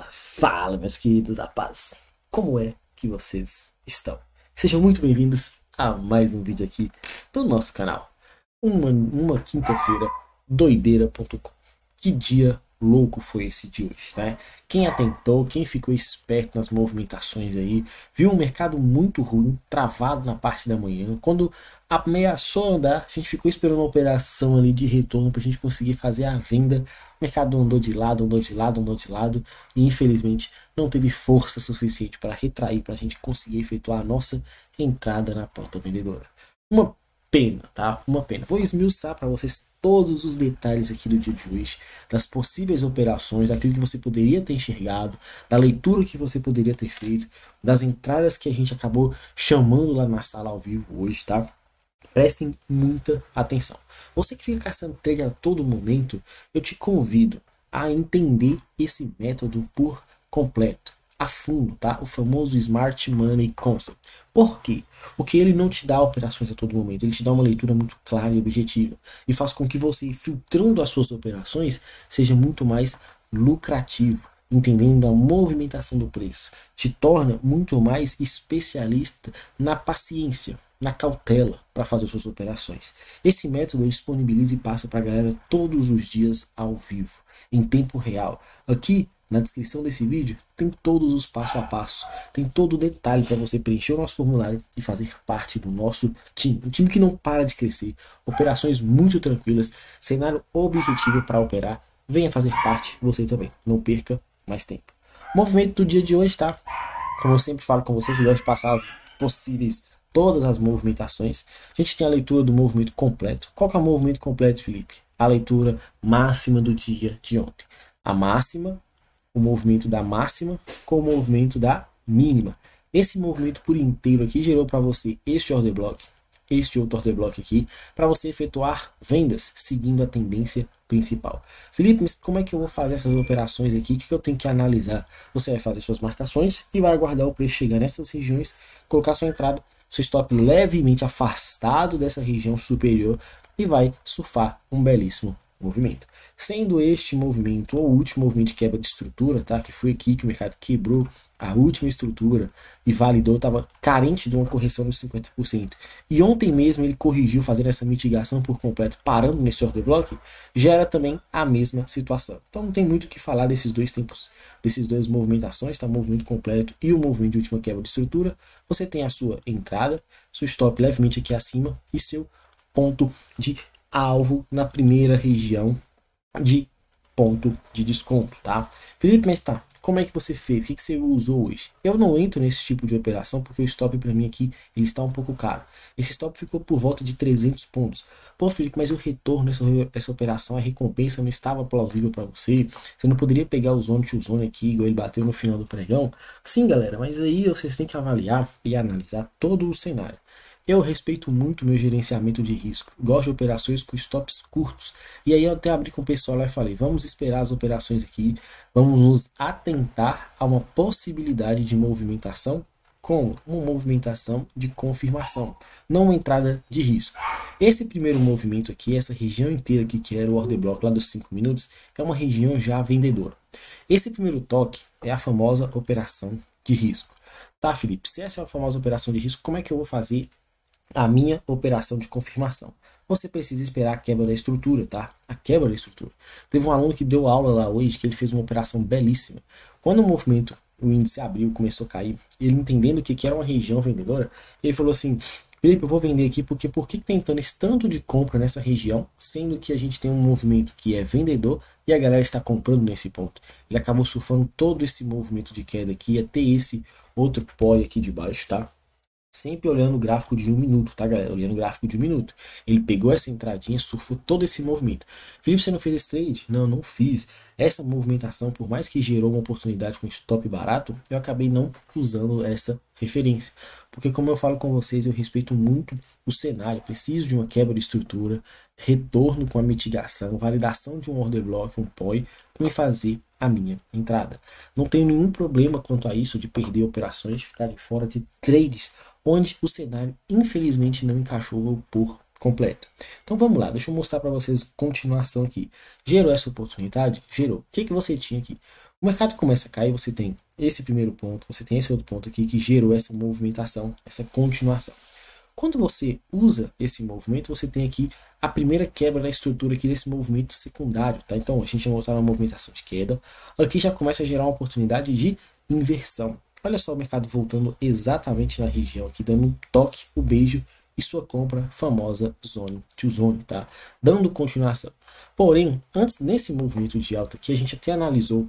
Fala, meus queridos rapazes. Como é que vocês estão? Sejam muito bem-vindos a mais um vídeo aqui do nosso canal. Uma quinta-feira doideira.com. Que dia louco foi esse de hoje, né? Quem atentou, quem ficou esperto nas movimentações aí, viu um mercado muito ruim, travado na parte da manhã. Quando ameaçou andar, a gente ficou esperando uma operação ali de retorno para a gente conseguir fazer a venda. O mercado andou de lado, andou de lado, andou de lado e infelizmente não teve força suficiente para retrair, para a gente conseguir efetuar a nossa entrada na ponta vendedora. Uma pena, tá? Uma pena. Vou esmiuçar para vocês todos os detalhes aqui do dia de hoje, das possíveis operações, daquilo que você poderia ter enxergado, da leitura que você poderia ter feito, das entradas que a gente acabou chamando lá na sala ao vivo hoje, tá? Prestem muita atenção. Você que fica caçando trade a todo momento, eu te convido a entender esse método por completo, a fundo, tá? O famoso Smart Money Concept. Por quê? Porque ele não te dá operações a todo momento, ele te dá uma leitura muito clara e objetiva e faz com que você, filtrando as suas operações, seja muito mais lucrativo, entendendo a movimentação do preço, te torna muito mais especialista na paciência, na cautela para fazer suas operações. Esse método eu disponibilizo e passo para a galera todos os dias ao vivo, em tempo real. Aqui na descrição desse vídeo tem todos os passo a passo, tem todo o detalhe para você preencher o nosso formulário e fazer parte do nosso time. Um time que não para de crescer, operações muito tranquilas, cenário objetivo para operar. Venha fazer parte você também, não perca mais tempo. Movimento do dia de hoje, tá? Como eu sempre falo com vocês, eu gosto de passar as possíveis, todas as movimentações. A gente tem a leitura do movimento completo. Qual que é o movimento completo, Felipe? A leitura máxima do dia de ontem. A máxima, o movimento da máxima com o movimento da mínima. Esse movimento por inteiro aqui gerou para você este order block, este outro order block aqui, para você efetuar vendas seguindo a tendência principal. Felipe, mas como é que eu vou fazer essas operações aqui? O que eu tenho que analisar? Você vai fazer suas marcações e vai aguardar o preço chegar nessas regiões, colocar sua entrada, seu stop levemente afastado dessa região superior e vai surfar um belíssimo movimento. Sendo este movimento o último movimento de quebra de estrutura, tá? Que foi aqui que o mercado quebrou a última estrutura e validou, estava carente de uma correção dos 50%. E ontem mesmo ele corrigiu, fazendo essa mitigação por completo, parando nesse order block, gera também a mesma situação. Então não tem muito o que falar desses dois tempos, desses dois movimentações, tá? O movimento completo e o movimento de última quebra de estrutura. Você tem a sua entrada, seu stop levemente aqui acima e seu ponto de alvo na primeira região de ponto de desconto, tá? Felipe, mas tá, como é que você fez? O que você usou hoje? Eu não entro nesse tipo de operação porque o stop para mim aqui ele está um pouco caro. Esse stop ficou por volta de 300 pontos. Pô, Felipe, mas o retorno dessa operação, a recompensa não estava plausível para você? Você não poderia pegar o zone to zone aqui, igual ele bateu no final do pregão? Sim, galera, mas aí vocês têm que avaliar e analisar todo o cenário. Eu respeito muito meu gerenciamento de risco. Gosto de operações com stops curtos. E aí eu até abri com o pessoal lá e falei, vamos esperar as operações aqui. Vamos nos atentar a uma possibilidade de movimentação com uma movimentação de confirmação, não uma entrada de risco. Esse primeiro movimento aqui, essa região inteira aqui, que era o order block lá dos 5 minutos, é uma região já vendedora. Esse primeiro toque é a famosa operação de risco. Tá, Felipe, se essa é a famosa operação de risco, como é que eu vou fazer a minha operação de confirmação? Você precisa esperar a quebra da estrutura, tá? A quebra da estrutura. Teve um aluno que deu aula lá hoje que ele fez uma operação belíssima. Quando o movimento, o índice abriu, começou a cair, ele entendendo que era uma região vendedora, ele falou assim, Felipe, eu vou vender aqui porque por que tem esse tanto de compra nessa região, sendo que a gente tem um movimento que é vendedor e a galera está comprando nesse ponto. Ele acabou surfando todo esse movimento de queda aqui até esse outro pó aqui de baixo, tá? Sempre olhando o gráfico de 1 minuto, tá, galera? Olhando o gráfico de 1 minuto. Ele pegou essa entradinha, surfou todo esse movimento. Felipe, você não fez esse trade? Não, não fiz. Essa movimentação, por mais que gerou uma oportunidade com stop barato, eu acabei não usando essa referência. Porque como eu falo com vocês, eu respeito muito o cenário. Preciso de uma quebra de estrutura, retorno com a mitigação, validação de um order block, um POI, para me fazer a minha entrada. Não tenho nenhum problema quanto a isso de perder operações, ficar de fora de trades onde o cenário infelizmente não encaixou por completo. Então vamos lá, deixa eu mostrar para vocês continuação aqui. Gerou essa oportunidade? Gerou. O que você tinha aqui? O mercado começa a cair, você tem esse primeiro ponto, você tem esse outro ponto aqui que gerou essa movimentação, essa continuação. Quando você usa esse movimento, você tem aqui a primeira quebra da estrutura aqui desse movimento secundário, tá? Então a gente vai voltar na movimentação de queda. Aqui já começa a gerar uma oportunidade de inversão. Olha só o mercado voltando exatamente na região aqui, dando um toque, o beijo e sua compra famosa zone to zone, tá? Dando continuação. Porém, antes nesse movimento de alta aqui, a gente até analisou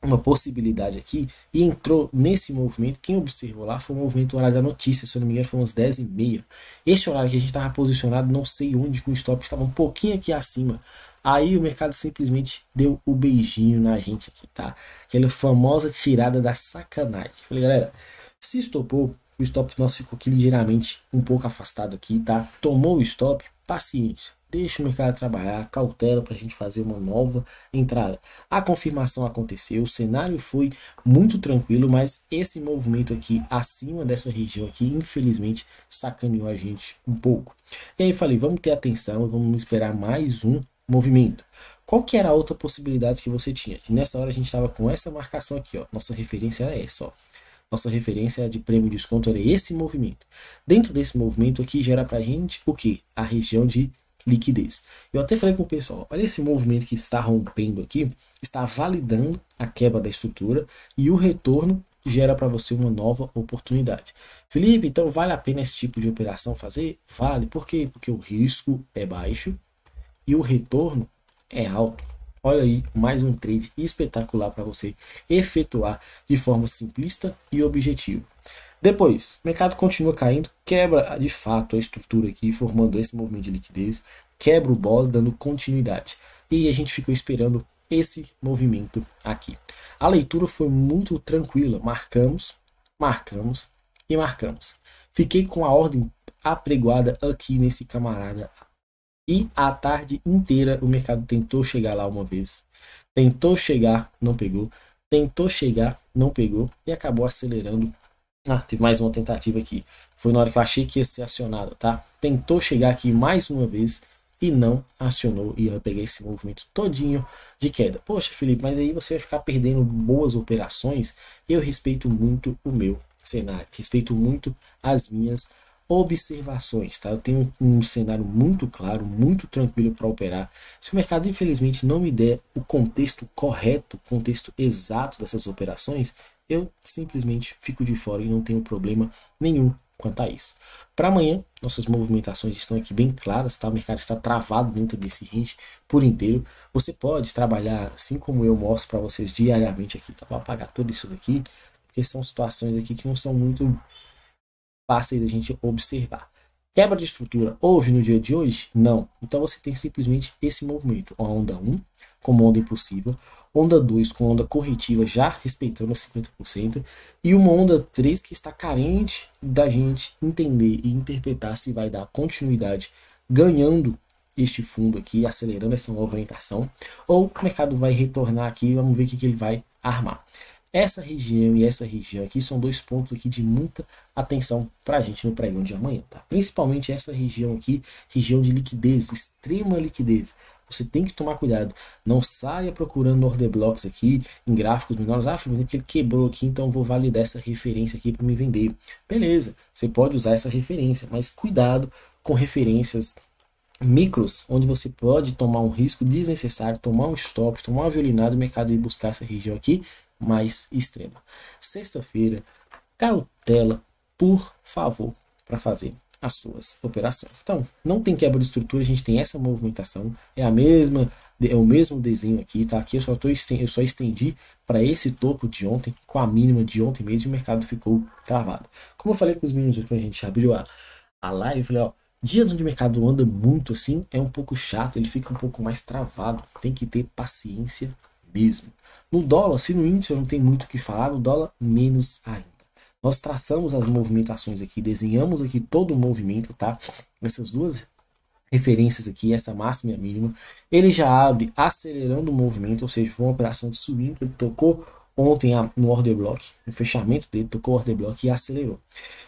uma possibilidade aqui e entrou nesse movimento. Quem observou lá foi o movimento horário da notícia, se eu não me engano foi umas 10h30. Esse horário que a gente estava posicionado, não sei onde, com o stop estava um pouquinho aqui acima. Aí o mercado simplesmente deu o beijinho na gente aqui, tá? Aquela famosa tirada da sacanagem. Falei, galera, se estopou, o stop nosso ficou aqui ligeiramente um pouco afastado aqui, tá? Tomou o stop, paciência. Deixa o mercado trabalhar, cautela para a gente fazer uma nova entrada. A confirmação aconteceu, o cenário foi muito tranquilo, mas esse movimento aqui acima dessa região aqui, infelizmente, sacaneou a gente um pouco. E aí falei, vamos ter atenção, vamos esperar mais um movimento. Qual que era a outra possibilidade que você tinha? Nessa hora a gente estava com essa marcação aqui, ó. Nossa referência era essa, ó. Nossa referência de prêmio de desconto era esse movimento. Dentro desse movimento aqui gera pra gente o que? A região de liquidez. Eu até falei com o pessoal, olha esse movimento que está rompendo aqui, está validando a quebra da estrutura e o retorno gera para você uma nova oportunidade. Felipe, então vale a pena esse tipo de operação fazer? Vale. Por quê? Porque o risco é baixo e o retorno é alto. Olha aí, mais um trade espetacular para você efetuar de forma simplista e objetiva. Depois, o mercado continua caindo, quebra de fato a estrutura aqui, formando esse movimento de liquidez, quebra o BOS, dando continuidade. E a gente ficou esperando esse movimento aqui. A leitura foi muito tranquila, marcamos, marcamos e marcamos. Fiquei com a ordem apregoada aqui nesse camarada. E a tarde inteira o mercado tentou chegar lá uma vez. Tentou chegar, não pegou. Tentou chegar, não pegou. E acabou acelerando. Ah, teve mais uma tentativa aqui. Foi na hora que eu achei que ia ser acionado, tá? Tentou chegar aqui mais uma vez e não acionou. E eu peguei esse movimento todinho de queda. Poxa, Felipe, mas aí você vai ficar perdendo boas operações. Eu respeito muito o meu cenário. Respeito muito as minhas observações, tá? Eu tenho um cenário muito claro, muito tranquilo para operar. Se o mercado infelizmente não me der o contexto correto, o contexto exato dessas operações, eu simplesmente fico de fora e não tenho problema nenhum quanto a isso. Para amanhã, nossas movimentações estão aqui bem claras, tá? O mercado está travado dentro desse range por inteiro. Você pode trabalhar assim como eu mostro para vocês diariamente aqui, tá? Vou apagar tudo isso daqui, porque são situações aqui que não são muito fácil da gente observar. Quebra de estrutura houve no dia de hoje? Não. Então você tem simplesmente esse movimento. A onda 1 como onda impossível, onda 2 com onda corretiva já respeitando os 50% e uma onda 3 que está carente da gente entender e interpretar se vai dar continuidade ganhando este fundo aqui, acelerando essa movimentação, ou o mercado vai retornar aqui, vamos ver o que ele vai armar. Essa região e essa região aqui são dois pontos aqui de muita atenção para a gente no pregão de amanhã, tá? Principalmente essa região aqui, região de liquidez, extrema liquidez. Você tem que tomar cuidado, não saia procurando order blocks aqui em gráficos menores. Ah, porque ele quebrou aqui, então vou validar essa referência aqui para me vender. Beleza, você pode usar essa referência, mas cuidado com referências micros, onde você pode tomar um risco desnecessário, tomar um stop, tomar uma violinada do mercado e buscar essa região aqui mais extrema. Sexta-feira, cautela, por favor, para fazer as suas operações. Então, não tem quebra de estrutura, a gente tem essa movimentação, é o mesmo desenho aqui, tá? Aqui eu só estendi para esse topo de ontem, com a mínima de ontem mesmo, e o mercado ficou travado. Como eu falei com os meninos quando a gente abriu a live, eu falei, ó, dias onde o mercado anda muito assim, é um pouco chato, ele fica um pouco mais travado, tem que ter paciência mesmo. No dólar, se no índice eu não tenho muito o que falar, no dólar menos ainda. Nós traçamos as movimentações aqui, desenhamos aqui todo o movimento, tá? Essas duas referências aqui, essa máxima e a mínima. Ele já abre acelerando o movimento, ou seja, foi uma operação de swing, ele tocou ontem no order block, no fechamento dele, tocou o order block e acelerou.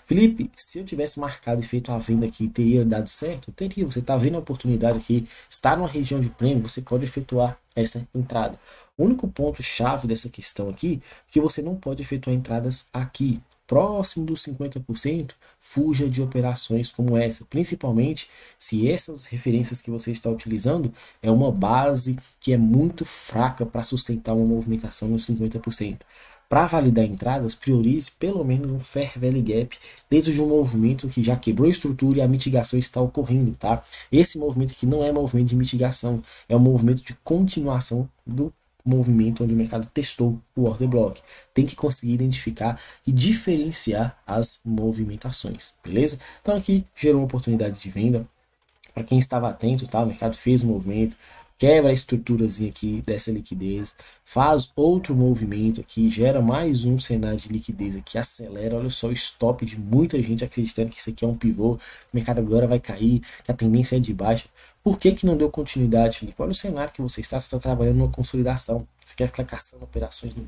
Felipe, se eu tivesse marcado e feito a venda aqui, teria dado certo? Teria. Você está vendo a oportunidade aqui, está numa região de prêmio, você pode efetuar essa entrada. O único ponto chave dessa questão aqui é que você não pode efetuar entradas aqui, próximo dos 50%, fuja de operações como essa, principalmente se essas referências que você está utilizando é uma base que é muito fraca para sustentar uma movimentação nos 50%. Para validar entradas, priorize pelo menos um Fair Value Gap dentro de um movimento que já quebrou a estrutura e a mitigação está ocorrendo, tá? Esse movimento aqui não é movimento de mitigação, é um movimento de continuação do movimento onde o mercado testou o order block. Tem que conseguir identificar e diferenciar as movimentações, beleza? Então aqui gerou uma oportunidade de venda. Para quem estava atento, tá? O mercado fez um movimento, quebra a estruturazinha aqui dessa liquidez, faz outro movimento aqui, gera mais um cenário de liquidez aqui, acelera. Olha só o stop de muita gente acreditando que isso aqui é um pivô, o mercado agora vai cair, que a tendência é de baixa. Por que não deu continuidade, Felipe? Olha o cenário que você está trabalhando numa consolidação. Você quer ficar caçando operações no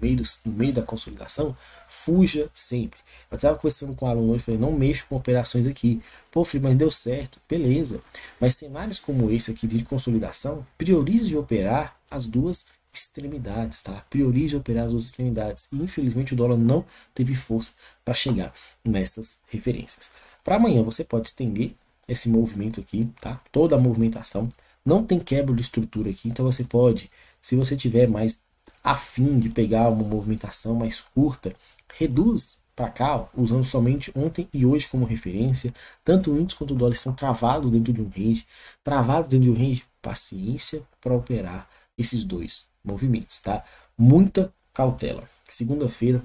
meio da consolidação? Fuja sempre. Eu estava conversando com o aluno hoje, falei, não mexo com operações aqui. Pô, Felipe, mas deu certo. Beleza. Mas cenários como esse aqui de consolidação, priorize operar as duas extremidades, tá? Priorize operar as duas extremidades. E infelizmente o dólar não teve força para chegar nessas referências. Para amanhã você pode estender esse movimento aqui, tá? Toda a movimentação. Não tem quebra de estrutura aqui, então você pode, se você tiver mais afim de pegar uma movimentação mais curta, reduz para cá, ó, usando somente ontem e hoje como referência. Tanto o índice quanto o dólar estão travados dentro de um range. Travados dentro de um range, paciência para operar esses dois movimentos, tá? Muita cautela. Segunda-feira,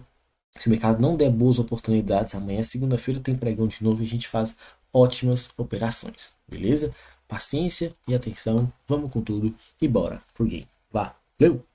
se o mercado não der boas oportunidades, amanhã, segunda-feira, tem pregão de novo e a gente faz ótimas operações, beleza? Paciência e atenção, vamos com tudo e bora pro game. Valeu!